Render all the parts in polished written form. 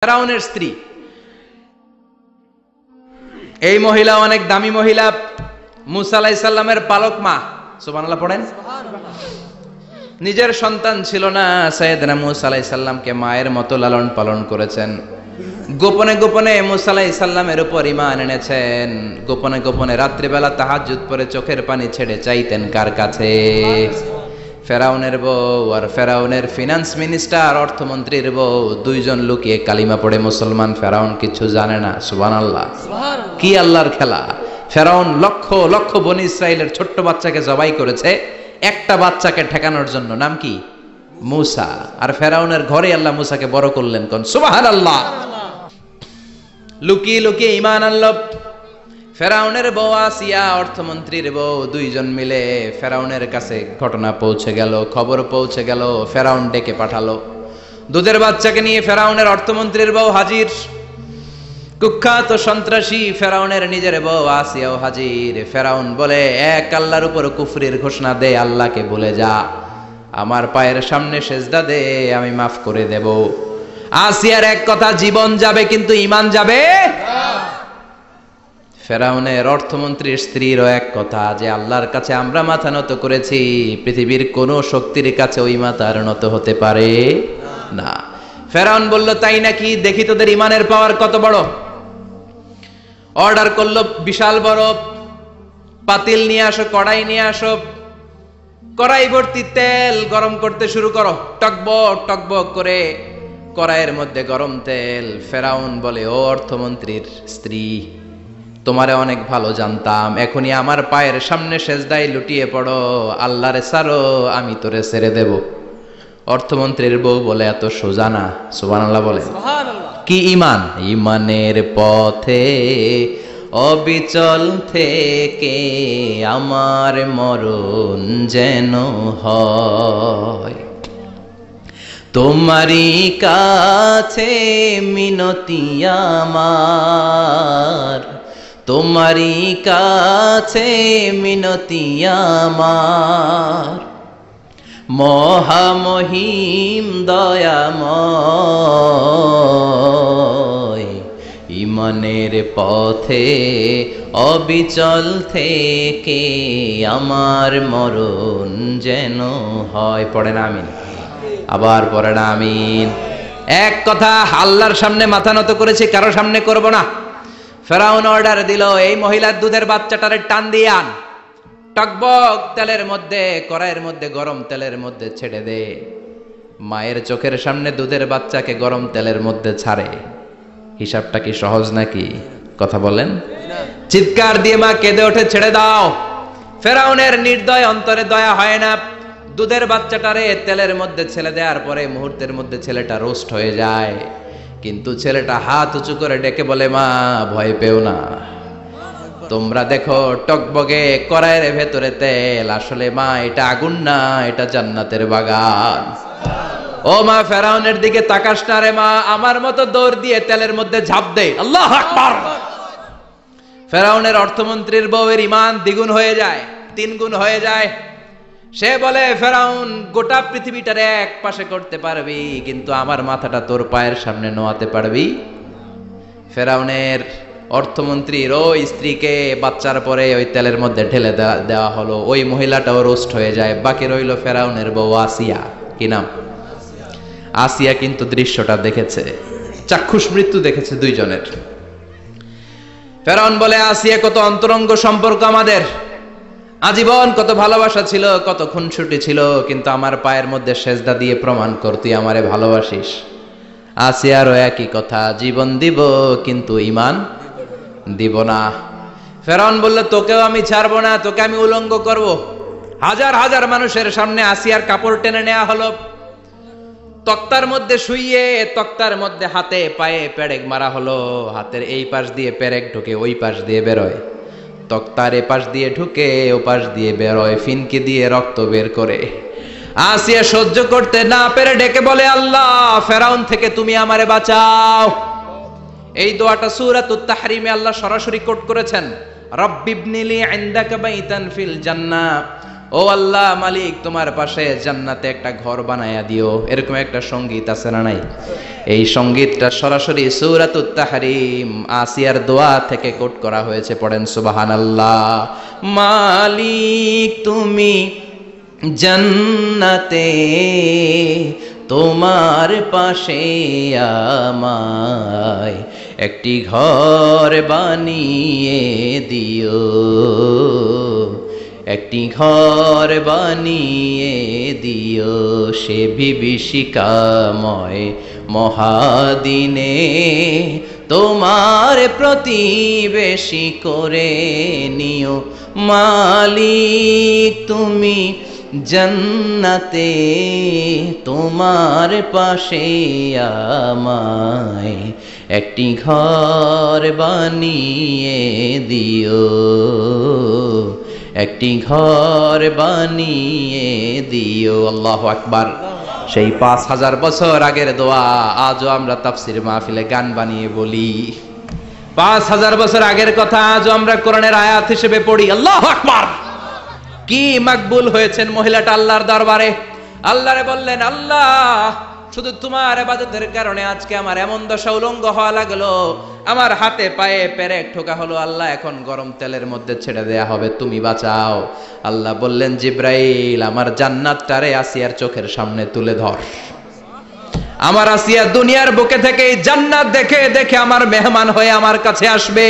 ফেরাউনের স্ত্রী। এই মহিলা অনেক দামি মহিলা, মুসা আলাইহিস সালামের পালক মা। সুবহানাল্লাহ পড়েন। নিজের সন্তান ছিল না, সাইয়েদনা মুসা আলাইহিস সালামকে মায়ের মতো লালন পালন করেছেন। গোপনে গোপনে মুসা আলাইহিস সালামের উপর ঈমান এনেছেন। গোপনে গোপনে রাত্রিবেলা তাহাজ্জুদ পড়ে চোখের পানি ছেড়ে চাইতেন কার কাছে? ফেরাউনের বউ আর ফেরাউনের ফিনান্স মিনিস্টার, অর্থমন্ত্রীর বউ, দুইজন লুকিয়ে কালিমা পড়ে মুসলমান। ফেরাউন কিছু জানে না। সুবহানাল্লাহ। কি আল্লাহর খেলা! ফেরাউন লক্ষ লক্ষ বনি ইসরাইলের ছোট্ট বাচ্চাকে জবাই করেছে একটা বাচ্চাকে ঠেকানোর জন্য। নাম কি? মুসা। আর ফেরাউনের ঘরে আল্লাহ মুসাকে বড় করলেন। কোন সুবহানাল্লাহ। লুকিয়ে লুকিয়ে ঈমান আনলো। ফেরাউনের বউ আসিয়া, অর্থমন্ত্রীর বউ, দুইজন মিলে ফেরাউনের কাছে ঘটনা পৌঁছে গেল, খবর পৌঁছে গেল। ফেরাউন ডেকে পাঠালো। দুধের বাচ্চাকে নিয়ে ফেরাউনের অর্থমন্ত্রীর বউ হাজির। কুখ্যাত সন্ত্রাসী ফেরাউনের নিজের বউ আসিয়াও হাজির। ফেরাউন বলে, এক আল্লাহর উপর কুফরির ঘোষণা দে, আল্লাহকে বলে যা, আমার পায়ের সামনে সেজদা দে, আমি মাফ করে দেব। আসিয়ার এক কথা, জীবন যাবে কিন্তু ঈমান যাবে না। ফেরাউনের অর্থমন্ত্রীর স্ত্রীরও এক কথা, যে আল্লাহর কাছে আমরা মাথা নত করেছি, পৃথিবীর কোন শক্তির কাছে ওই মাথার নত হতে পারে না। ফেরাউন বলল, তাই নাকি? দেখি তোদের ঈমানের পাওয়ার কত বড়। অর্ডার করলো, বিশাল বড় পাতিল নিয়ে আসো, কড়াই নিয়ে আসো, কড়াই ভর্তি তেল গরম করতে শুরু করো। টকবক টকবক করে কড়াইয়ের মধ্যে গরম তেল। ফেরাউন বলে, ও অর্থমন্ত্রীর স্ত্রী, তোমারে অনেক ভালো জানতাম, এখনই আমার পায়ের সামনে সেজদায় লুটিয়ে পড়ো, আল্লাহরে ছাড়ো, আমি তোরে ছেড়ে দেব। অর্থমন্ত্রীর বউ বলে, এত সোজা না। সুবহানাল্লাহ বলে। কি ঈমান? ঈমানের পথে অবিচল থেকে আমার মরণ যেন হয়, তোমারই কাছে মিনতি আমার, তোমারই কাছে মিনতি আমার, মহামহিম দয়াময়, ঈমানের পথে অবিচল থেকে আমার মরণ যেন হয়। পড়েন আমিন। আবার পড়েন আমিন। এক কথা, আল্লাহর সামনে মাথা নত করেছি, কারো সামনে করব না। ফেরাউন অর্ডার দিল, এই মহিলার দুধের বাচ্চাটারে টান দিয়ে আন, টকবক তেলের মধ্যে, কড়াইয়ের মধ্যে গরম তেলের মধ্যে ছেড়ে দে। মায়ের চোখের সামনে দুধের বাচ্চাকে গরম তেলের মধ্যে ছাড়ে। হিসাবটা কি সহজ নাকি? কথা বলেন। চিৎকার দিয়ে মা কেঁদে ওঠে, ছেড়ে দাও। ফেরাউনের নির্দয় অন্তরে দয়া হয় না। দুধের বাচ্চাটারে তেলের মধ্যে ছেড়ে দেওয়ার পরে মুহূর্তের মধ্যে ছেলেটা রোস্ট হয়ে যায়। কিন্তু ছেলেটা হাত উঁচু করে ডেকে বলে, মা ভয় পেও না, তোমরা দেখো টকবগে কড়াইয়ের ভেতরে তেল, আসলে মা এটা আগুন না, এটা জান্নাতের বাগান। ও মা, ফেরাউনের দিকে তাকাস না রে মা, আমার মতো দৌড় দিয়ে তেলের মধ্যে ঝাঁপ দে। আল্লাহু আকবার। ফেরাউনের অর্থমন্ত্রীর বউয়ের ঈমান দ্বিগুণ হয়ে যায়, 3 গুণ হয়ে যায়। সে বলে, ফেরাউন, গোটা পৃথিবীটারে এক পাশে করতে পারবি, কিন্তু আমার মাথাটা তোর পায়ের সামনে নোয়াতে পারবি? ফেরাউনের অর্থমন্ত্রীর ওই স্ত্রীকে বাচ্চার পরে ওই তেলের মধ্যে ঢেলে দেওয়া হলো। ওই মহিলাটাও রোস্ট হয়ে যায়। বাকি রইল ফেরাউনের বউ আসিয়া। কি নাম? আসিয়া কিন্তু দৃশ্যটা দেখেছে, চাক্ষুষ মৃত্যু দেখেছে দুইজনের। ফেরাউন বলে, আসিয়া, কত অন্তরঙ্গ সম্পর্ক আমাদের, আজীবন কত ভালোবাসা ছিল, কত খুনসুটি ছিল, কিন্তু আমার পায়ের মধ্যে সেজদা দিয়ে প্রমাণ কর তুই আমারে ভালোবাসিস। আসিয়ারও একই কথা, জীবন দিব কিন্তু ঈমান দিব না। ফেরাউন বলল, তোকেও আমি ছাড়বো না, তোকে আমি উলঙ্গ করব। হাজার হাজার মানুষের সামনে আসিয়ার কাপড় টেনে নেওয়া হলো। তক্তার মধ্যে শুইয়ে, তক্তার মধ্যে হাতে পায়ে পেরেক মারা হলো। হাতের এই পাশ দিয়ে পেরেক ঢুকে, ওই পাশ দিয়ে বেরোয়। তক্তার এ পাশ দিয়ে ঢুকে, ও পাশ দিয়ে বেরোয়, ফিনকি দিয়ে রক্ত বের করে। আসিয়া সহ্য করতে না পেরে ডেকে বলে, আল্লাহ, ফেরাউন থেকে তুমি আমারে বাঁচাও। এই দোয়াটা সূরাতুত তাহরিমে আল্লাহ সরাসরি কোট করেছেন, রব্বিবনিলি ইনদাকা বাইতান ফিল জান্নাহ ও আল্লাহ মালিক, তোমার পাশে জান্নাতে একটা ঘর বানায়া দিও। এরকম একটা সঙ্গীত আছে না নাই? এই সঙ্গীতটা সরাসরি সূরাতুত তাহরিম আসিয়ার দোয়া থেকে কোট করা হয়েছে। পড়েন সুবহানাল্লাহ। মালিক তুমি জান্নাতে তোমার পাশে আমায় একটি ঘর বানিয়ে দিও, একটি ঘর বানিয়ে দিও সে বিভীষিকাময় মহাদিনে, তোমার প্রতিবেশী করে নিও। মালিক তুমি জান্নাতে তোমার পাশে আমায় একটি ঘর বানিয়ে দিও, একটি ঘর বানিয়ে দিও। আল্লাহু আকবার। সেই 5000 বছর আগের দোয়া আজও আমরা তাফসীর মাহফিলে গান বানিয়ে বলি। 5000 বছর আগের কথা আজও আমরা কোরআনের আয়াত হিসেবে পড়ি। আল্লাহু আকবার। কি মকবুল হয়েছেন মহিলাটা আল্লাহর দরবারে। আল্লাহরে বললেন, আল্লাহ শুধু তোমার ইবাদতের কারণে আজকে আমার এমন দশা উলঙ্গ হওয়া লাগলো, আমার হাতে পায়ে পেরেক ঠোকা হলো। আল্লাহ এখন গরম তেলের মধ্যে ছেড়ে দেয়া হবে, তুমি বাঁচাও। আল্লাহ বললেন, জিব্রাইল আমার জান্নাতটারে আসিয়ার চোখের সামনে তুলে ধর। আমার আসিয়া দুনিয়ার বুকে থেকে জান্নাত দেখে দেখে আমার মেহমান হয়ে আমার কাছে আসবে।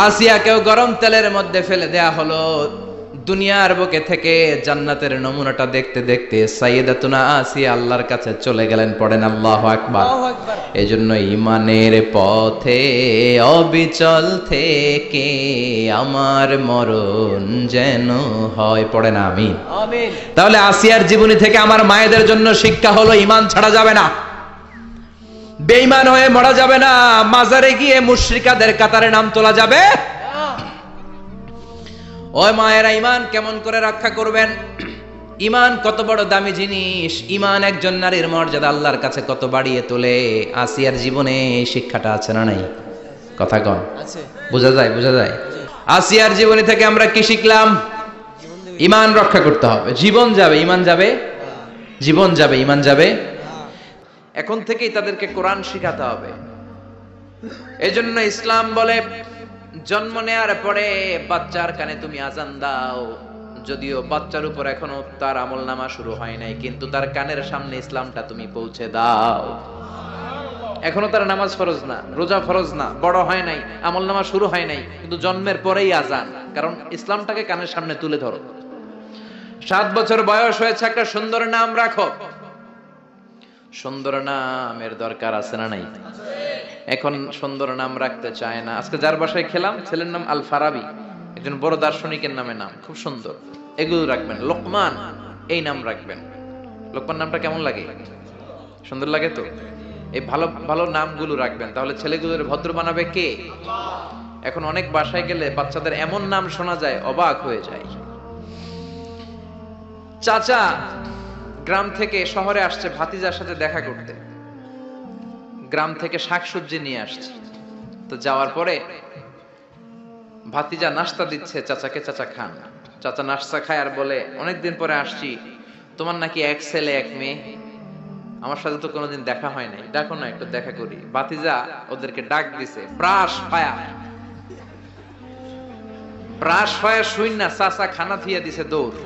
আসিয়াকেও গরম তেলের মধ্যে ফেলে দেয়া হলো। দুনিয়ার বুকে থেকে জান্নাতের নমুনাটা দেখতে দেখতে সাইয়েদাতুনা আসিয়া আল্লাহর কাছে চলে গেলেন। পড়েন আল্লাহু আকবার। এজন্য ঈমানের পথে অবিচল থেকে আমার মরণ যেন হয়। পড়েন আমিন। আমিন। তাহলে আসিয়ার জীবনী থেকে আমার মায়েদের জন্য শিক্ষা হলো, ঈমান ছাড়া যাবে না, বেঈমান হয়ে মরা যাবে না, মাজারে গিয়ে মুশরিকাদের কাতারে নাম তোলা যাবে। ওই মায়েরা ঈমান কেমন করে রক্ষা করবেন? ঈমান কত বড় দামি জিনিস। ঈমান একজন নারীর মর্যাদা আল্লাহর কাছে কত বাড়িয়ে তোলে। আসিয়ার জীবনে এই শিক্ষাটা আছে না নাই? কথা কন আছে, বোঝা যায়? বোঝা যায়। আসিয়ার জীবনী থেকে আমরা কি শিখলাম? ঈমান রক্ষা করতে হবে। জীবন যাবে, ঈমান যাবে, জীবন যাবে, ঈমান যাবে। এখন থেকেই তাদেরকে কোরআন শিখাতে হবে। এজন্য ইসলাম বলে, জন্ম নেয়ার পরে বাচ্চার কানে তুমি আজান দাও। যদিও বাচ্চার উপর এখনো তার আমলনামা শুরু হয় নাই, কিন্তু তার কানের সামনে ইসলামটা তুমি পৌঁছে দাও। এখনো তার নামাজ ফরজ না, রোজা ফরজ না, বড় হয় নাই, আমলনামা শুরু হয় নাই, কিন্তু জন্মের পরেই আজান, কারণ ইসলামটাকে কানের সামনে তুলে ধরো। 7 বছর বয়স হয়েছে, একটা সুন্দর নাম রাখো। সুন্দর নামের দরকার আছে না নাই? এখন সুন্দর নাম রাখতে চায় না। আজকে যার বাসায় খেলাম, ছেলের নাম আল ফারাবি, একজন বড় দার্শনিকের নামে নাম, খুব সুন্দর। এগুলো রাখবেন। লোকমান এই নাম রাখবেন। লোকমান নামটা কেমন লাগে? সুন্দর লাগে তো? এই ভালো ভালো নামগুলো রাখবেন, তাহলে ছেলেগুলোর ভদ্র বানাবে কে? এখন অনেক বাসায় গেলে বাচ্চাদের এমন নাম শোনা যায়, অবাক হয়ে যায়। চাচা গ্রাম থেকে শহরে আসছে ভাতিজার সাথে দেখা করতে। গ্রাম থেকে শাকসবজি নিয়ে আসছে। তো যাওয়ার পরে ভাতিজা নাস্তা দিচ্ছে চাচাকে, চাচা খান। চাচা নাস্তা খায় আর বলে, অনেকদিন পরে আসছি, তোমার নাকি 1 ছেলে 1 মেয়ে, আমার সাথে তো কোনোদিন দেখা হয় নাই, ডাকো না একটু দেখা করি। ভাতিজা ওদেরকে ডাক দিছে, ব্রাশ ফায়া। ব্রাশ ফায়া শুই না, চাচা খানা থিয়া দিছে দৌড়।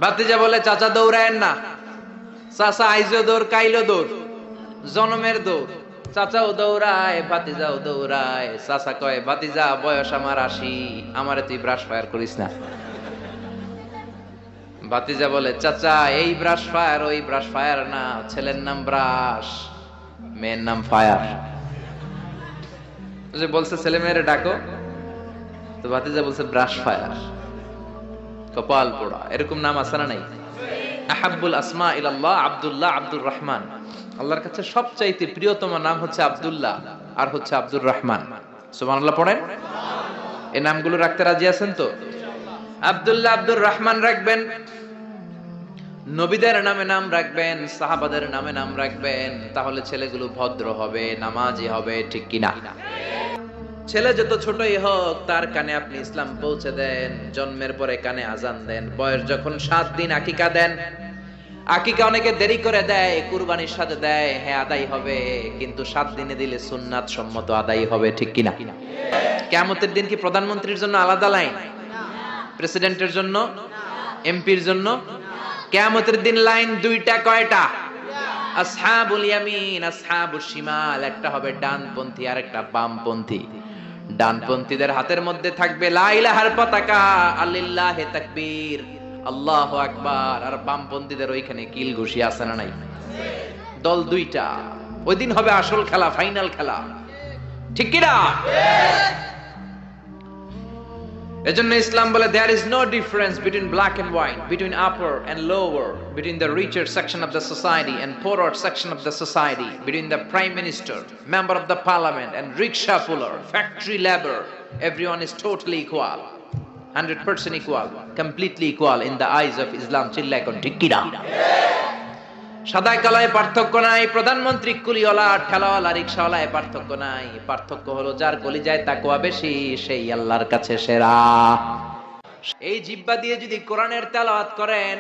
ভাতিজা বলে, চাচা দৌড়ায়েন না, চাচা আইজো দৌড়, কাইলো দৌড়, জনমের দৌড়। চাচাও দৌড়ায়, ভাতিজাও দৌড়ায়। চাচা কয়, ভাতিজা বয়স আমার 80, আমারে তুই ব্রাশ ফায়ার করিস না। ভাতিজা বলে, চাচা এই ব্রাশ ফায়ার ওই ব্রাশ ফায়ার না, ছেলের নাম ব্রাশ, মেয়ের নাম ফায়ার। যে বলছে ছেলে মেয়েরে ডাকো, তো ভাতিজা বলছে ব্রাশ ফায়ার। কপাল পোড়া। এরকম নাম আছে না নাই? আহাব্বুল আসমা ইলাল্লাহ আব্দুল্লাহ, আব্দুর রহমান। আল্লাহর কাছে সবচাইতে প্রিয়তম নাম হচ্ছে আব্দুল্লাহ আর হচ্ছে আব্দুর রহমান। সুবহানাল্লাহ পড়েন। এই নামগুলো রাখতে রাজি আছেন তো? আব্দুল্লাহ, আব্দুর রহমান রাখবেন। নবীদের নামে নাম রাখবেন, সাহাবাদের নামে নাম রাখবেন, তাহলে ছেলেগুলো ভদ্র হবে, নামাজি হবে, ঠিক কিনা? ছেলে যত ছোটই হোক তার কানে আপনি ইসলাম পৌঁছে দেন, জন্মের পরে কানে আজান দেন, বয়স যখন 7 দিন আকিকা দেন। আকিকা অনেকে দেরি করে দেয়, কুরবানির সাথে দেয়, হ্যাঁ আদায় হবে, কিন্তু 7 দিনে দিলে সুন্নাত সম্মত আদায় হবে, ঠিক কিনা? কিয়ামতের দিন কি প্রধানমন্ত্রীর জন্য আলাদা লাইন, প্রেসিডেন্টের জন্য, এমপির জন্য? কিয়ামতের দিন লাইন দুইটা, কয়টা? আসহাবুল ইয়ামিন, আসহাবুশ শিমাল, একটা হবে ডানপন্থী আর একটা বামপন্থী। ডানপন্থীদের হাতের মধ্যে থাকবে লা ইলাহার পতাকা, আল্লিল্লাহি তাকবীর, আল্লাহু আকবার, আর বামপন্থীদের ওইখানে কিল ঘুষি আছে না নাই? দল দুইটা। ওই দিন হবে আসল খেলা, ফাইনাল খেলা, ঠিক কি না? এজন্য ইসলাম বলে there is no difference between black and white, between upper and lower, between the richer section of the society and poorer section of the society, between the prime minister, member of the parliament and rickshaw puller, factory labor. Everyone is totally equal, 100% equal, completely equal in the eyes of Islam. চিল্লায় কোন ঠিক কি না? সাদা কালায় পার্থক্য নাই, প্রধানমন্ত্রী কুলিওয়ালা ঠেলাওয়ালা রিকশাওয়ালায় পার্থক্য নাই। পার্থক্য হলো যার কলিজায় তাকওয়া বেশি সেই আল্লাহর কাছে সেরা। এই জিহ্বা দিয়ে যদি কোরআনের তেলাওয়াত করেন,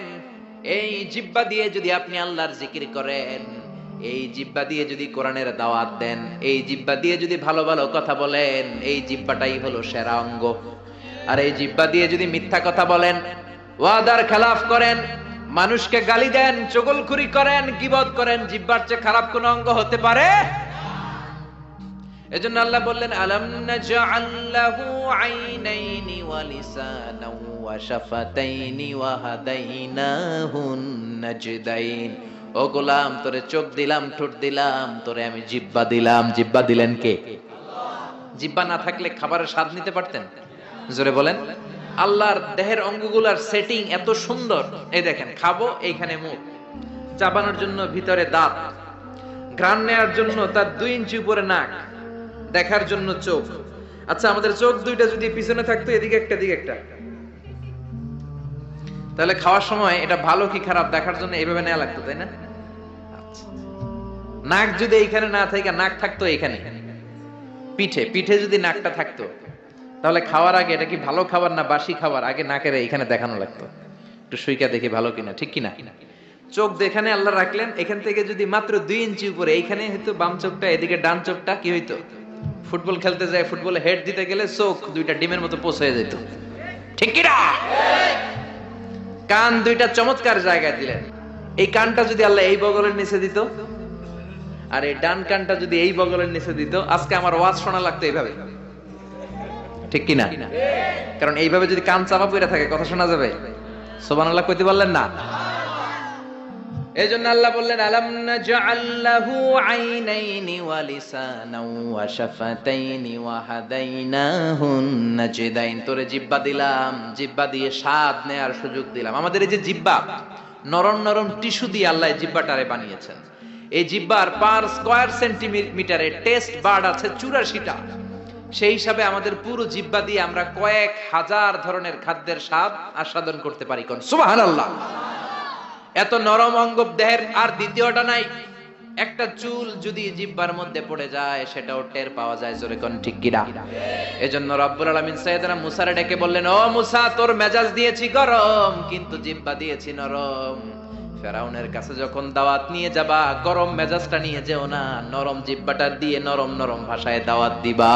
এই জিহ্বা দিয়ে যদি আপনি আল্লাহর জিকির করেন, এই জিহ্বা দিয়ে যদি কোরআনের দাওয়াত দেন, এই জিহ্বা দিয়ে যদি ভালো ভালো কথা বলেন, এই জিহ্বাটাই হলো সেরা অঙ্গ। আর এই জিহ্বা দিয়ে যদি মিথ্যা কথা বলেন, ওয়াদার খেলাফ করেন, মানুষকে গালি দেন, চগলখুরি করেন, গীবত করেন, জিহ্বার চেয়ে খারাপ কোন অঙ্গ হতে পারে? এজন্য আল্লাহ বললেন আলাম নাজআল লাহু আইনাইনি ওয়া লিসানাও ওয়া শাফাতাইনি ওয়া হাদাইনাহুন নাজদাইন। ও গোলাম, তোরে চোখ দিলাম, ঠোঁট দিলাম, তোরে আমি জিহ্বা দিলাম। জিহ্বা দিলেন কে? আল্লাহ। জিহ্বা না থাকলে খাবারের স্বাদ নিতে পারতেন? জোরে বলেন। আল্লাহর দেহের অঙ্গগুলার সেটিং এত সুন্দর। এই দেখেন, খাবো এইখানে মুখ, চাবানোর জন্য ভিতরে দাঁত, ঘ্রাণ নেওয়ার জন্য তার 2 ইঞ্চি উপরে নাক, দেখার জন্য চোখ। আচ্ছা, আমাদের চোখ দুইটা যদি পিছনে থাকতো, এদিকে একটা দিকে একটা, তাহলে খাওয়ার সময় এটা ভালো কি খারাপ দেখার জন্য এইভাবে নেওয়া লাগতো, তাই না? নাক যদি এইখানে না থাকে, নাক থাকতো এইখানে পিঠে, পিঠে যদি নাকটা থাকতো, তাহলে খাওয়ার আগে এটা কি ভালো খাবার না বাসি খাবার, আগে নাকের এখানে দেখানো লাগতো, একটু সুইকা দেখি ভালো কিনা, ঠিক কিনা? চোখ যেখানে আল্লাহ রাখলেন, এখান থেকে যদি মাত্র 2 ইঞ্চি উপরে, এইখানে হয়তো বাম চোখটা, এদিকে ডান চোখটা কি হইতো? ফুটবল খেলতে যায়, ফুটবলে হেড দিতে গেলে চোখ দুইটা ডিমের মতো পোষ হয়ে যেত, ঠিক কিনা? কান দুইটা চমৎকার জায়গায় দিলেন। এই কানটা যদি আল্লাহ এই বগলের নিচে দিত, আর এই ডান কানটা যদি এই বগলের নিচে দিত, আজকে আমার ওয়াজ শোনা লাগতো এইভাবে, ঠিক কিনা? কারণ এইভাবে যদি কান চাপা পড়ে থাকে, কথা শোনা যাবে? সুবহানাল্লাহ কইতে পারলেন না? এজন্য আল্লাহ বললেন আলাম নাজআল লাহু আইনাইনি ওয়া লিসানাও ওয়া শাফাতাইনি ওয়া হাদাইনাহুন নাজদাইন। তোরে জিহ্বা দিলাম, জিহ্বা দিয়ে স্বাদ নেয়ার সুযোগ দিলাম। আমাদের এই যে জিহ্বা, নরম নরম টিস্যু দিয়ে আল্লাহ জিহ্বাটারে বানিয়েছেন। এই জিহ্বার পার স্কয়ার সেন্টিমিটারে টেস্ট বার্ড আছে 84টা। সেই হিসাবে আমাদের পুরো জিহ্বা দিয়ে আমরা কয়েক হাজার ধরনের খাদ্যের স্বাদ আস্বাদন করতে পারি। কোন সুবহানাল্লাহ। এত নরম অঙ্গ দেহের আর দ্বিতীয়টা নাই। একটা চুল যদি জিহ্বার মধ্যে পড়ে যায়, সেটাও টের পাওয়া যায়, জোরে কোন ঠিক কিনা? এজন্য রব্বুল আলামিন সাইয়েদনা মুসারে ডেকে বললেন, ও মুসা, তোর মেজাজ দিয়েছি গরম, কিন্তু জিহ্বা দিয়েছি নরম। ফেরাউনের কাছে যখন দাওয়াত নিয়ে যাবা, গরম মেজাজটা নিয়ে যেও না, নরম জিহ্বাটা দিয়ে নরম নরম ভাষায় দাওয়াত দিবা।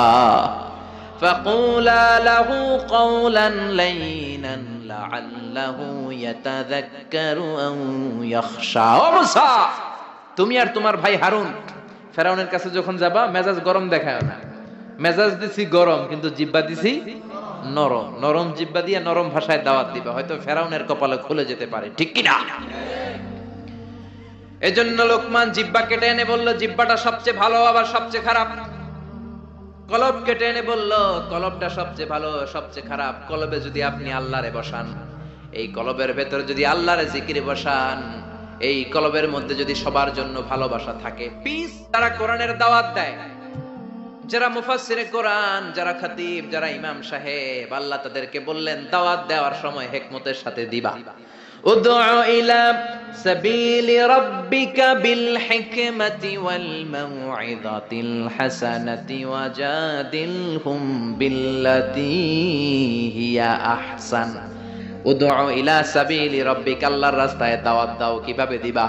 ফাকুলা লাহু কাওলান লাইনান লাআল্লাহু ইয়াতাযাক্কারু আও ইয়াখশা। ও মুসা, তুমি আর তোমার ভাই হারুন ফেরাউনের কাছে যখন যাবা, মেজাজ গরম দেখায় না। মেজাজ দিছি গরম, কিন্তু জিহ্বা দিছি নরম। নরম জিহ্বা দিয়ে নরম ভাষায় দাওয়াত দিবা, হয়তো ফেরাউনের কপালে খুলে যেতে পারে, ঠিক কি না? এজন্য লোকমান জিহ্বা কেটে এনে বলল, জিহ্বাটা সবচেয়ে ভালো আবার সবচেয়ে খারাপ। কলব কেটে এনে বলল, কলবটা সবচেয়ে ভালো সবচেয়ে খারাপ। কলবে যদি আপনি আল্লাহরে বসান, এই কলবের ভেতরে যদি আল্লাহরে জিকিরে বসান, এই কলবের মধ্যে যদি সবার জন্য ভালোবাসা থাকে, পিস। তারা কোরআনের দাওয়াত দেয়, যারা মুফাসসিরে কোরআন, যারা খতিব, যারা ইমাম সাহেব, আল্লাহ তাদেরকে বললেন দাওয়াত দেওয়ার সময় হিকমতের সাথে দিবা। উদউ ইলা সাবিলি রাব্বিকা বিল হিকমাতি ওয়াল মাউইযাতিল হাসানাতি ওয়াজাদিলহুম বিল্লাতী হিয়া আহসান। উদউ ইলা সাবিলি রাব্বিকা, আল্লাহর রাস্তায় দাওয়াত দাও। কিভাবে দিবা?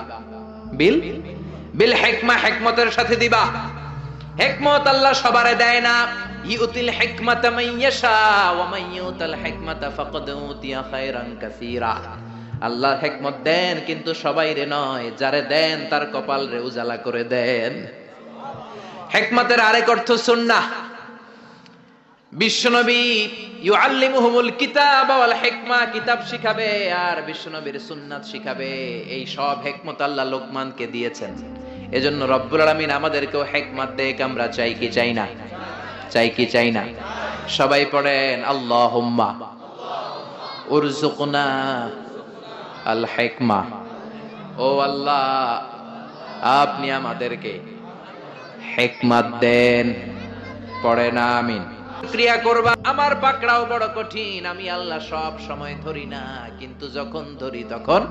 বিল হিকমা, হিকমতের সাথে দিবা। হিকমত আল্লাহ সবারে দেয় না। ইউতিল হিকমাতা মান ইয়াশা ওয়া মান ইউতাল হিকমাতা ফাকাদ উতিয়া খায়রান কাসীরা। আল্লাহ হিকমত দেন কিন্তু সবাইরে নয়, যারে দেন তার কপাল রে উজালা করে দেন। হিকমতের আরেক অর্থ সুন্নাহ। বিশ্বনবী ইউআল্লিমুহুমুল কিতাবা ওয়াল হিকমা, কিতাব শিখাবে আর বিশ্বনবীর সুন্নাত শিখাবে। এই সব হিকমত আল্লাহ লোকমানকে দিয়েছেন। এজন্য রব্বুল আলামিন আমাদেরকেও হিকমত দেখ। আমরা চাই কি চাই না? চাই কি চাই না? সবাই পড়েন আল্লাহুম্মা উরযুকনা আল হিকমা। ও আল্লাহ, আপনি আমাদেরকে হিকমত দেন। পড়েন আমিন। ক্রিয়া করবা। আমার পাকড়াও বড় কঠিন, আমি আল্লাহ সব সময় ধরি না, কিন্তু যখন ধরি তখন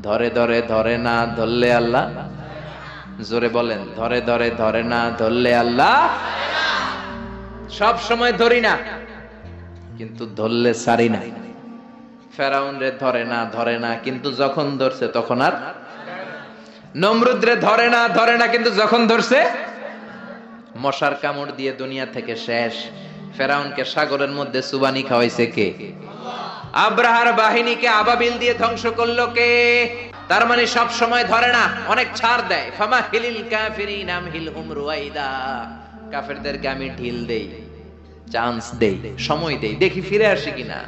ধরে ধরে ধরে না ধরলে আল্লাহ। জোরে বলেন, ধরে ধরে ধরে না ধরলে আল্লাহ। সব সময় ধরি না কিন্তু ধরলে সারি না। ফেরাউন রে ধরে না কিন্তু যখন ধরছে তখন আর। নমরুদ রে ধরে না কিন্তু যখন ধরছে মশার কামড় দিয়ে দুনিয়া থেকে শেষ। ফেরাউনকে সাগরের মধ্যে সুবানি খাওয়াইছে কে? আব্রাহার বাহিনীকে আবাবিল দিয়ে ধ্বংস করলো কে? তার মানে সব সময় ধরে না, অনেক ছাড় দেয়। ফামাহিলিল কাফিরিন আমহিলহুম রুয়াইদা। কাফেরদেরকে আমি ঢিল দেই, চান্স দেই, সময় দেই, দেখি ফিরে আসে কিনা,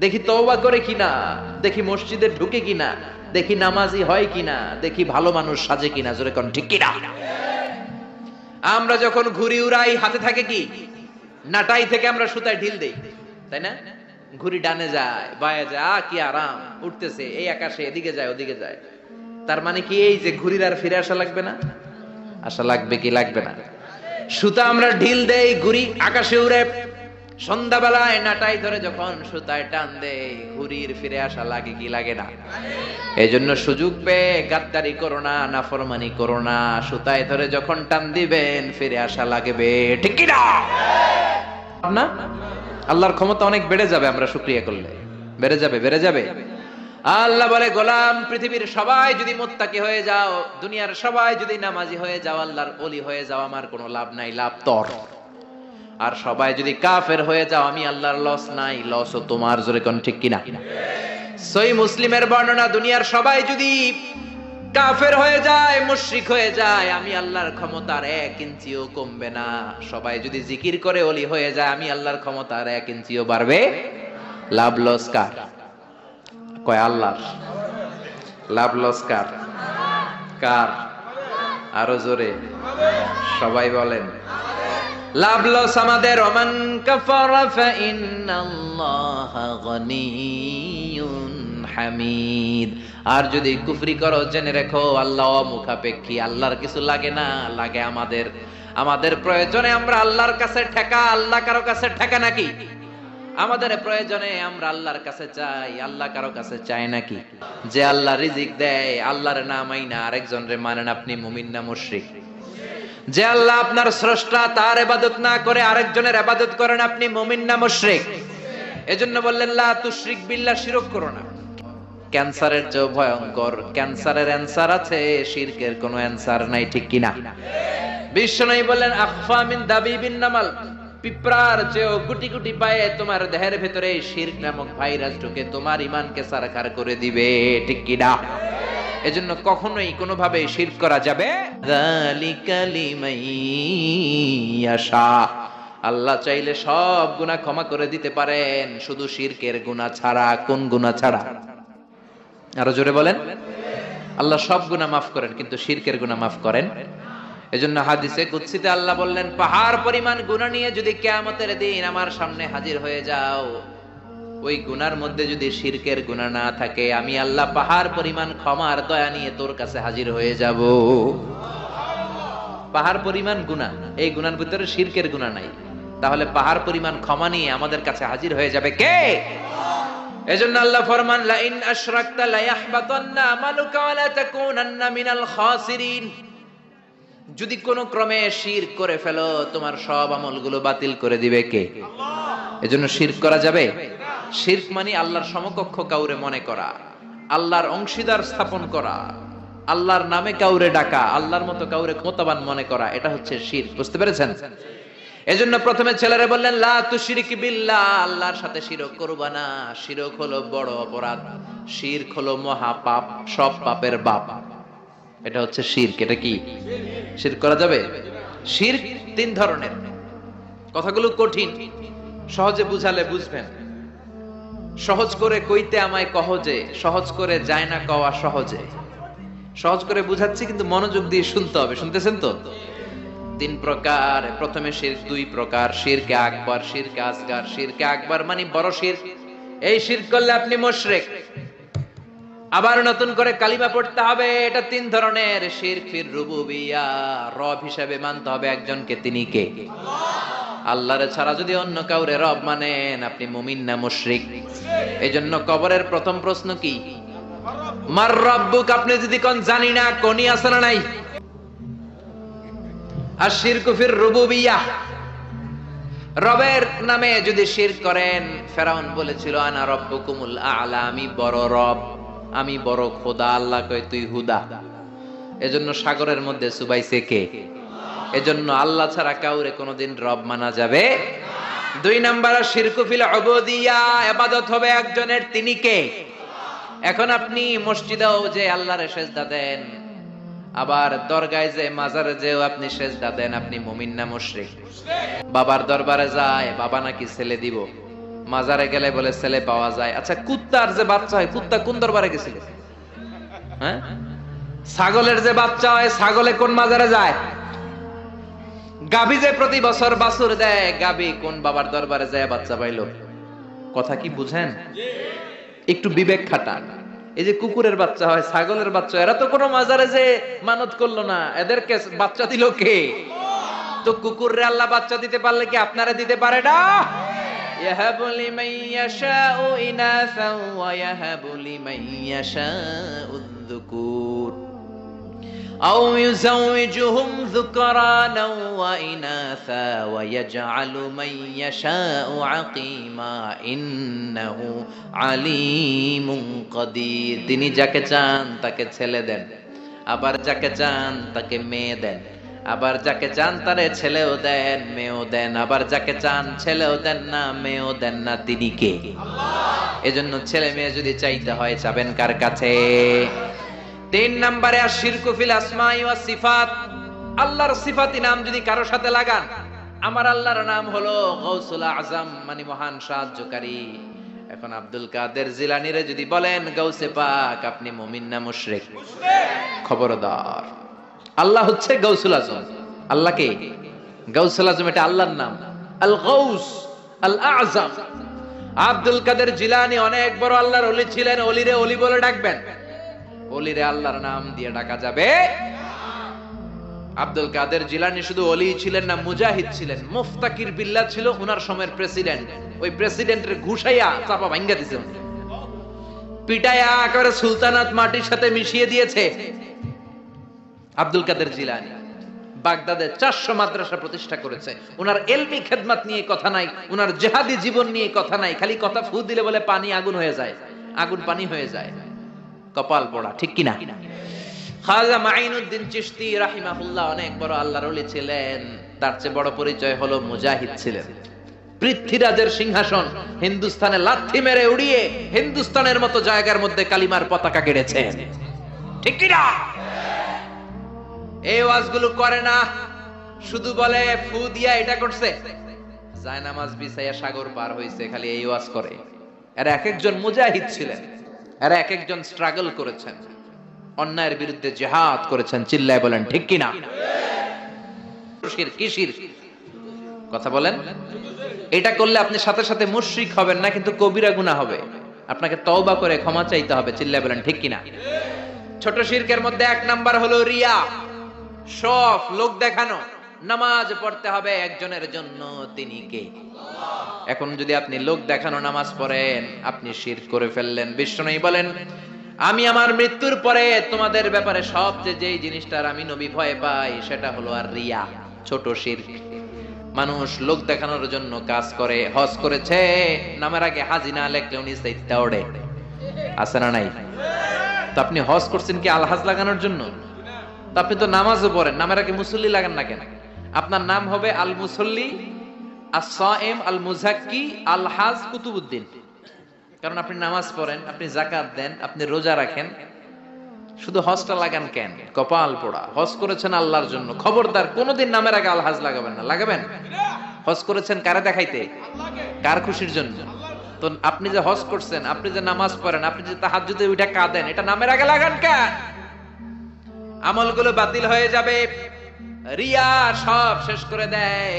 দেখি তওবা করে কিনা, দেখি মসজিদে ঢুকে কিনা, দেখি নামাজি হয় কিনা, দেখি ভালো মানুষ সাজে কিনা। জোরে কোন ঠিক কিনা? আমরা যখন ঘুড়ি উড়াই হাতে থাকে কি? নাটাই থেকে আমরা সুতায় ঢিল দেই, তাই না? ঘুড়ি ডানে যায়, বায়ে যায়, কি আরাম, উঠতেছে এই আকাশে, এদিকে যায় ওদিকে যায়। তার মানে কি এই যে ঘুড়ির আর ফিরে আসা লাগবে না? আসা লাগবে কি লাগবে না? সুতা আমরা ঢিল দেই, ঘুড়ি আকাশে উড়ে। সন্ধ্যাবেলায় নাটাই ধরে যখন সুতায় টান দেয়, ঘুড়ির ফিরে আসা লাগে কি লাগে না? এই জন্য সুযোগ পেয়ে গাদ্দারি করো না, নাফরমানি করো না। সুতায় ধরে যখন টান দিবেন ফিরে আসা লাগবে, ঠিক কি না? না, আল্লাহর ক্ষমতা অনেক বেড়ে যাবে আমরা শুকরিয়া করলে। বেড়ে যাবে। আল্লাহ বলে, গোলাম পৃথিবীর সবাই যদি মুত্তাকি হয়ে যাও, দুনিয়ার সবাই যদি নামাজি হয়ে যাও, আল্লাহর ওলি হয়ে যাও, আমার কোনো লাভ নাই, লাভ তোর। আর সবাই যদি কাফের হয়ে যাও, আমি আল্লাহর লস নাই, লসও তোমার। জোরে কোন ঠিক কিনা? সহিহ মুসলিমের বর্ণনা, দুনিয়ার সবাই যদি কাফের হয়ে যায়, মুশরিক হয়ে যায়, আমি আল্লাহর ক্ষমতার 1 ইঞ্চিও কমবে না। সবাই যদি জিকির করে ওলি হয়ে যায়, আমি আল্লাহর ক্ষমতার 1 ইঞ্চিও বাড়বে। লাভ লস কার? কয় আল্লাহর। লাভ লস কার? কার? আরো জোরে সবাই বলেন। লাভ লস আমাদের। ওমান কাফারা ফাইন্নাল্লাহা গনিয়্যুন হামিদ। আর যদি কুফরি করো, জেনে রেখো আল্লাহ মুখাপেক্ষী, আল্লাহর কিছু লাগে না, লাগে আমাদের। আমাদের প্রয়োজনে আমরা আল্লাহর কাছে ঠেকা, আল্লাহ কারো কাছে ঠেকা নাকি? আমাদের প্রয়োজনে আমরা আল্লাহর কাছে চাই, আল্লাহ কারো কাছে চায় নাকি? যে আল্লাহ রিজিক দেয়, আল্লাহর না মাইনা আরেকজনরে মানেন, আপনি মুমিন না মুশরিক? যে আল্লাহ আপনার স্রষ্টা, তার ইবাদত না করে আরেকজনের ইবাদত করেন, আপনি মুমিন না মুশরিক? এজন্য বললেন লা তুশরিক বিল্লাহ, শিরক করো না। ক্যান্সারের চেয়ে ভয়ঙ্কর, ক্যান্সারের অ্যানসার আছে, শিরকের কোনো অ্যানসার নাই, ঠিক কিনা? বিশ্বনবী বললেন আখফা মিন দাবিবিন নামাল, পিঁপড়ার চেয়েও গুটি গুটি পায়ে তোমার দেহের ভেতরে শিরক নামক ভাইরাস ঢুকে তোমার ঈমানকে সারখার করে দিবে, ঠিক কিনা? এজন্য কখনোই কোনোভাবে শিরক করা যাবে। যালিকা লিমান ইয়াশা, আল্লাহ চাইলে সব গুনাহ ক্ষমা করে দিতে পারেন, শুধু শিরকের গুনাহ ছাড়া। কোন গুনাহ ছাড়া? আরো জোরে বলেন। আল্লাহ সব গুনাহ মাফ করেন কিন্তু শিরকের গুনাহ মাফ করেন। এজন্য হাদিসে কুদসিতে আল্লাহ বললেন, পাহাড় পরিমাণ গুনাহ নিয়ে যদি কিয়ামতের দিন আমার সামনে হাজির হয়ে যাও, ওই গুনার মধ্যে যদি শিরকের গুনাহ না থাকে, আমি আল্লাহ পাহাড় পরিমাণ ক্ষমার দয়া নিয়ে তোর কাছে হাজির হয়ে যাব। পাহাড় পরিমাণ গুনাহ, এই গুনার ভিতরে শিরকের গুনাহ নাই, তাহলে পাহাড় পরিমাণ ক্ষমা নিয়ে আমাদের কাছে হাজির হয়ে যাবে কে? এজন্য আল্লাহ ফরমান লা ইন আশরাকতা লা ইয়াহবাতান্না আমালুকা ওয়া লা তাকুনান্না মিনাল খাসিরিন। যদি কোন ক্রমে শিরক করে ফেলো তোমার সব আমলগুলো বাতিল করে দিবে কে? আল্লাহ। এজন্য শিরক করা যাবে? শিরক মানে আল্লাহর সমকক্ষ কাউরে মনে করা, আল্লাহর অংশীদার স্থাপন করা, আল্লাহর নামে কাউরে ডাকা, আল্লাহর মতো কাউরে ক্ষমতাবান মনে করা, এটা হচ্ছে শিরক। বুঝতে পেরেছেন? এজন্য প্রথমে ছেলেরা বললেন লা তুশরিক বিল্লাহ, আল্লাহর সাথে শিরক করবা না। শিরক হলো বড় অপরাধ, শিরক হলো মহা পাপ, সব পাপের বাপ। এটা হচ্ছে শিরক। এটা কি শিরক করা যাবে? শিরক তিন ধরনের। কথাগুলো কঠিন, সহজে বুঝালে বুঝবেন। সহজ করে কইতে আমায় কহজে, সহজ করে যায় না কওয়া সহজে। সহজ করে বুঝাচ্ছি কিন্তু মনোযোগ দিয়ে শুনতে হবে। শুনতেছেন তো? তিন প্রকার। প্রথমে শিরক দুই প্রকার, শিরকে আকবার, শিরকে আসগার। শিরকে আকবার মানে বড় শিরক, এই শিরক করলে আপনি মুশরিক, আবার নতুন করে কালিমা পড়তে হবে। এটা তিন ধরনের। শিরক ফির রুবুবিয়্যাহ, রব হিসেবে মানতে হবে একজনকে। তিনি কে? আল্লাহ। আল্লাহরে ছাড়া যদি অন্য কাউরে রব মানেন আপনি মুমিন না মুশরিক? এইজন্য কবরের প্রথম প্রশ্ন কি? মার রব্বুক। আপনি যদি কোন জানি না, কোনি আছে না নাই? আর শিরক ফির রুবুবিয়্যাহ, রবের নামে যদি শিরক করেন, ফেরাউন বলেছিল আনা রব্বুকুমুল আ'লা, আমি বড় রব, আমি বড় খোদা। আল্লাহ কয় তুই হুদা। এজন্য সাগরের মধ্যে চুবাইছে কে? এজন্য আল্লাহ ছাড়া কাউরে কোনোদিন রব মানা যাবে না। দুই নাম্বার শিরকু ফিল উবুদিয়্যাহ, ইবাদত হবে একজনের, তিনি কে? এখন আপনি মসজিদেও যে আল্লাহরে সেজদা দেন, আবার দরগায় যে মাজারে যেও আপনি সেজদা দেন, আপনি মুমিন না মুশরিক? বাবার দরবারে যায়, বাবা নাকি ছেলে দিব, মাজারে গেলে বলে ছেলে পাওয়া যায়। আচ্ছা, কুত্তার যে বাচ্চা হয়, কুত্তা কোন দরবারে গেছিল? হ্যাঁ, ছাগলের যে বাচ্চা হয়, ছাগলে কোন মাজারে যায়? গাভী যে প্রতি বছর বাছুর দেয়, গাভী কোন বাবার দরবারে যায় বাচ্চা পাইলো? কথা কি বুঝেন? একটু বিবেক খাটান। এই যে কুকুরের বাচ্চা হয়, ছাগলের বাচ্চা, এরা তো কোনো মাজারে যে মানত করলো না, এদেরকে বাচ্চা দিল কে? তো কুকুররে আল্লাহ বাচ্চা দিতে পারলে কি আপনারা দিতে পারে না? ইয়াহাবু লিমান ইয়াশাউ ইনাসা ওয়া ইয়াহাবু লিমান ইয়াশাউ যুকুর আও ইউযাওয়িজুহুম যুকরানা ওয়া ইনাসা ওয়া ইয়াজআলু মান ইয়াশাউ আকীমা ইন্নাহু আলীমুন কাদির। তিনি যাকে চান তাকে ছেলে দেন, আবার যাকে চান তাকে মেয়ে দেন, আবার যাকে চান তারে ছেলেও দেন মেয়েও দেন, আবার যাকে চান ছেলেও দেন না মেয়েও দেন না। তিনি কে? আল্লাহ। এজন্য ছেলে মেয়ে যদি চাইতে হয় চাবেন কার কাছে? তিন নম্বরে আশিরকু ফিল আসমাই ওয়াস সিফাত, আল্লাহর সিফাতি নাম যদি কারো সাথে লাগান। আমার আল্লাহর নাম হলো গাউসুল আজম, মানে মহান সাহায্যকারী। এখন আব্দুল কাদের জিলানীরে যদি বলেন গাউসে পাক, আপনি মুমিন না মুশরিক? খবরদার। আল্লাহ হচ্ছে গাউসুল আজম। আল্লাহ কে? গাউসুল আজম, এটা আল্লাহর নাম। আল গাউস আল আযম। আব্দুল কাদের জিলানী অনেক বড় আল্লাহর ওলি ছিলেন। ওলিরে ওলি বলে ডাকবেন? ওলিরে আল্লাহর নাম দিয়ে ডাকা যাবে? আব্দুল কাদের জিলানী শুধু ওলি ছিলেন না, মুজাহিদ ছিলেন। মুফতাকির বিল্লাহ ছিল ওনার সময়ের প্রেসিডেন্ট। ওই প্রেসিডেন্টের ঘুষাইয়া চাপা ভাঙ্গা দিয়েছে, পিটাইয়া একেবারে সুলতানাত মাটির সাথে মিশিয়ে দিয়েছে আব্দুল কাদের জিলানী। বাগদাদে 400 মাদ্রাসা প্রতিষ্ঠা করেছে। ওনার এলমি খেদমত নিয়ে কথা নাই, ওনার জিহাদি জীবন নিয়ে কথা নাই। খালি কথা ফু দিলে বলে পানি আগুন হয়ে যায়, আগুন পানি হয়ে যায়। কপাল পোড়া, ঠিক কিনা? খাজা মাইনুদ্দিন চিশতি রাহিমাহুল্লাহ অনেক বড় আল্লাহর ওলি ছিলেন। তার চেয়ে বড় পরিচয় হলো মুজাহিদ ছিলেন। পৃথ্বীরাজের সিংহাসন হিন্দুস্তানে লাথি মেরে উড়িয়ে হিন্দুস্তানের মতো জায়গার মধ্যে কালিমার পতাকা গেড়েছেন, ঠিক কিনা? এই ওয়াজগুলো করে না, শুধু বলে ফু দিয়া এটা করছে, যায় নামাজ বিছাইয়া সাগর পার হইছে, খালি এই ওয়াজ করে। এরা এক একজন মুজাহিদ ছিলেন, এরা এক একজন স্ট্রাগল করেছেন, অন্যায়ের বিরুদ্ধে জিহাদ করেছেন। চিল্লায় বলেন ঠিক কিনা? কিসির কথা বলেন? এটা করলে আপনি সাথে সাথে মুশরিক হবেন না, কিন্তু কবিরা গুনাহ হবে। আপনাকে তওবা করে ক্ষমা চাইতে হবে। চিল্লায় বলেন ঠিক কিনা? ছোট শিরকের মধ্যে এক নাম্বার হলো রিয়া, শফ, লোক দেখানো। নামাজ পড়তে হবে একজনের জন্য, তিনি কে? এখন যদি আপনি লোক দেখানো নামাজ পড়েন, আপনি শিরক করে ফেললেন। বিষ্ণু বলেন, আমি আমার মৃত্যুর পরে তোমাদের ব্যাপারে সবচেয়ে যেই জিনিসটার আমি নবী ভয় পাই সেটা হলো আর রিয়া, ছোট শিরক। মানুষ লোক দেখানোর জন্য কাজ করে। হজ করেছে, নামের আগে হাজি না লেখলেও নিস্তাইতে ওড়ে, আছে না নাই? তো আপনি হজ করছেন কি আলহাজ লাগানোর জন্য? তো আপনি তো নামাজও পড়েন, নামের আগে মুসল্লি লাগান না কেন? আপনার নাম হবে আল মুসল্লি, আস-সাইম, আল মুজাক্কি, আল হাজ কুতুবউদ্দিন। কারণ আপনি নামাজ পড়েন, আপনি যাকাত দেন, আপনি রোজা রাখেন। শুধু হজটা লাগান কেন? কপাল পোড়া। হজ করেছেন আল্লাহর জন্য, খবরদার কোনোদিন নামের আগে আলহাজ লাগাবেন না। লাগাবেন? হজ করেছেন কারে দেখাইতে? কার খুশির জন্য? তো আপনি যে হজ করছেন, আপনি যে নামাজ পড়েন, আপনি যে তাহাজ্জুদে উঠে কাঁদেন, এটা নামের আগে লাগান কেন? আমলগুলো বাতিল হয়ে যাবে। রিয়া সব শেষ করে দেয়।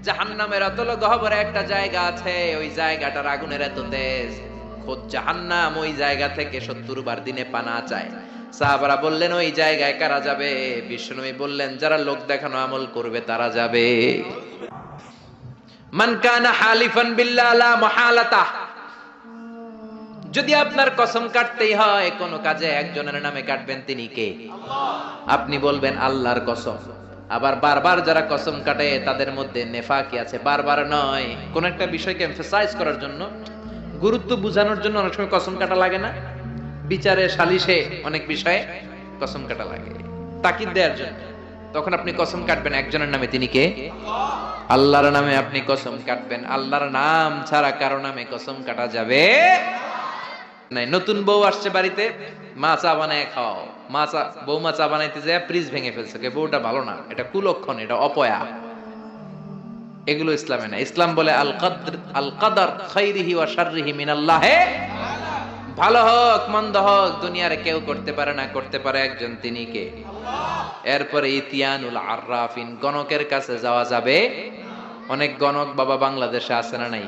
জাহান্নামের অতল গহ্বরে একটা জায়গা আছে, ওই জায়গাটার আগুনের এত তেজ, খোদ জাহান্নাম ওই জায়গা থেকে 70 বার দিনে পানা চায়। সাহাবারা বললেন, ওই জায়গায় কারা যাবে? বিশ্বনবী বললেন, যারা লোক দেখানো আমল করবে তারা যাবে। মান কানা হালিফান বিল্লাহ লা মুহালাতা, যদি আপনার কসম কাটতেই হয় কোন কাজে, একজনের নামে কাটবেন, তিনি কে? আপনি বলবেন আল্লাহর কসম। আবার বারবার যারা কসম কাটে তাদের মধ্যে নেফাকি আছে। বারবার নয়, কোন একটা বিষয়কে এমফাসাইজ করার জন্য, গুরুত্ব বোঝানোর জন্য অনেক সময় কসম কাটা লাগে না? বিচারে সালিশে অনেক বিষয়ে কসম কাটা লাগে, তাকিদ দেওয়ার জন্য। তখন আপনি কসম কাটবেন একজনের নামে, তিনি কে? আল্লাহর নামে আপনি কসম কাটবেন। আল্লাহর নাম ছাড়া কারো নামে কসম কাটা যাবে নাই। নতুন বউ আসছে বাড়িতে, মা চা বানায় খাওয়াও। বৌমা চা বানাইতে যায় ফ্রিজ ভেঙে ফেলছে, বউটা ভালো না, এটা কুলক্ষণ, এটা অপয়া। এগুলো ইসলামে না। ইসলাম বলে আল কদর খাইরিহি ওয়া শাররিহি মিনাল্লাহ, ভালো হোক মন্দ হোক দুনিয়ার কেউ করতে পারে না, করতে পারে একজন, তিনি কে? এরপরে ইতিয়ানুল আররাফিন, গণকের কাছে যাওয়া যাবে। অনেক গণক বাবা বাংলাদেশে আছে না নাই?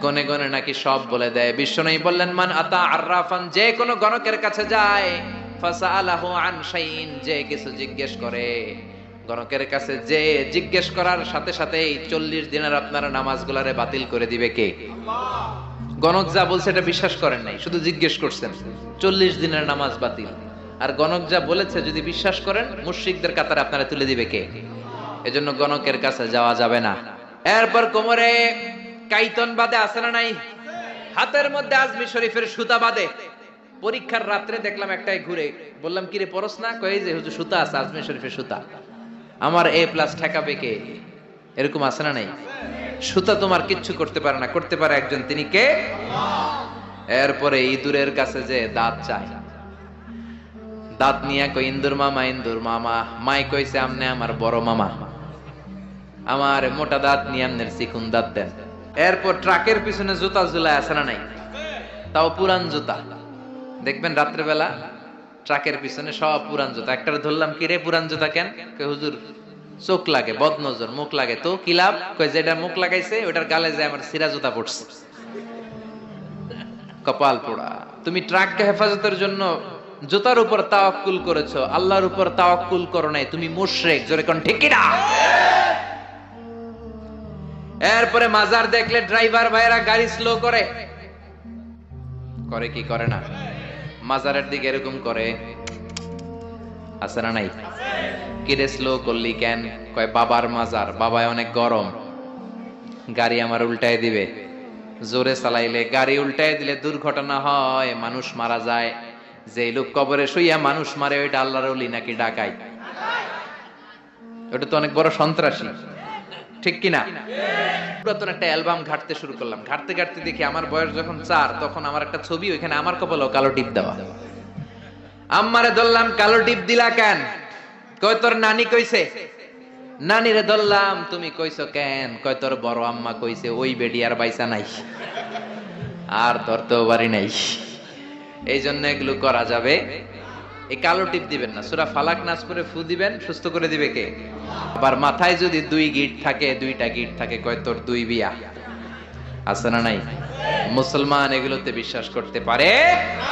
গনে গনে নাকি সব বলে দেয়। বিশ্বনবী বললেন, মান আতা আররাফান, যে কোনো গণকের কাছে যায়, ফাসাআলাহু আন শাইইন, যে কিছু জিজ্ঞেস করে, গণকের কাছে যে জিজ্ঞেস করার সাথে সাথেই 40 দিনের আপনার নামাজগুলারে বাতিল করে দিবে কে? গণক যা বলছে এটা বিশ্বাস করেন নাই, শুধু জিজ্ঞেস করছেন, 40 দিনের নামাজ বাতিল। আর গণক যা বলেছে যদি বিশ্বাস করেন, মুশরিকদের কাতারে আপনারা তুলে দিবে কে? এজন্য গণকের কাছে যাওয়া যাবে না। এরপর কোমরে কাইতন বাদে আছে না নাই? হাতের মধ্যে আজমি শরীফের সুতা বাদে। পরীক্ষার রাত্রে দেখলাম একটাই ঘুরে, বললাম কিরে পরশ না? কই যে হুজুর সুতা আছে, আজমি শরীফের সুতা। আমার A+ ঠেকাবে কে? এরকম আছে না নাই? সুতা তোমার কিচ্ছু করতে পারে না, করতে পারে একজন, তিনি কে? এরপরে ইঁদুরের কাছে যে দাঁত চায়, দাঁত নিয়ে কই ইন্দুর মামা, ইন্দুর মামা। মাই কইছে, আমনে আমার বড় মামা, আমার মোটা দাঁত নিয়ে আমনের চিকুন দাঁত দেন। এরপর ট্রাকের পিছনে জুতা ঝুলায় আছে না নাই? তাও পুরান জুতা। দেখবেন রাত্রেবেলা ট্রাকের পিছনে সব পুরান জুতা। একটার ধরলাম, কি রে পুরান জুতা কেন? কই হুজুর চোখ লাগে, বদনজর, মুখ লাগে। তো কি লাভ? কই যেটা মুখ লাগাইছে ওটার গালে যায় আমার সিরা জুতা পড়ছে। কপাল পোড়া। তুমি ট্রাককে হেফাজতের জন্য জুতার উপর তাওয়াক্কুল করেছো, আল্লাহর উপর তাওয়াক্কুল করো নাই, তুমি মুশরিক। জোরে কোন ঠিক কিনা? এরপরে মাজার দেখলে ড্রাইভার ভাইরা গাড়ি স্লো করে কি করে না? মাজারের দিকে এরকম করে, আছে না নাই? কিরে স্লো করলি কেন? কয় বাবার মাজার, বাবায় অনেক গরম, গাড়ি আমার উল্টায় দিবে। জোরে চালাইলে, গাড়ি উল্টায় দিলে দুর্ঘটনা হয়, মানুষ মারা যায়। যে লোক কবরে শুইয়া মানুষ মারে, ওইটা আল্লাহর ওলি নাকি ডাকাই? ওটা তো অনেক বড় সন্ত্রাসী, ঠিক কিনা? পুরাতন একটা অ্যালবাম ঘাটতে শুরু করলাম। ঘাটতে ঘাটতে দেখি আমার বয়স যখন 4, তখন আমার একটা ছবি, ওইখানে আমার কপালেও কালো টিপ দেওয়া। আম্মারে ধরলাম, কালো টিপ দিলা কেন? কয় তোর নানি কইছে। নানিরে ধরলাম, তুমি কইছো কেন? কয় তোর বড় আম্মা কইছে, ওই বেডি আর বাইসা নাই, আর ধরতেও পারি নাই। এই জন্য এগুলো করা যাবে। এই কালো টিপ দিবেন না। সূরা ফালাক নাস করে ফু দিবেন, সুস্থ করে দিবে কে? আবার মাথায় যদি 2 গিট থাকে, 2টা গিট থাকে, কয় তোর 2 বিয়া, আছে না নাই? মুসলমান এগুলোতে বিশ্বাস করতে পারে না।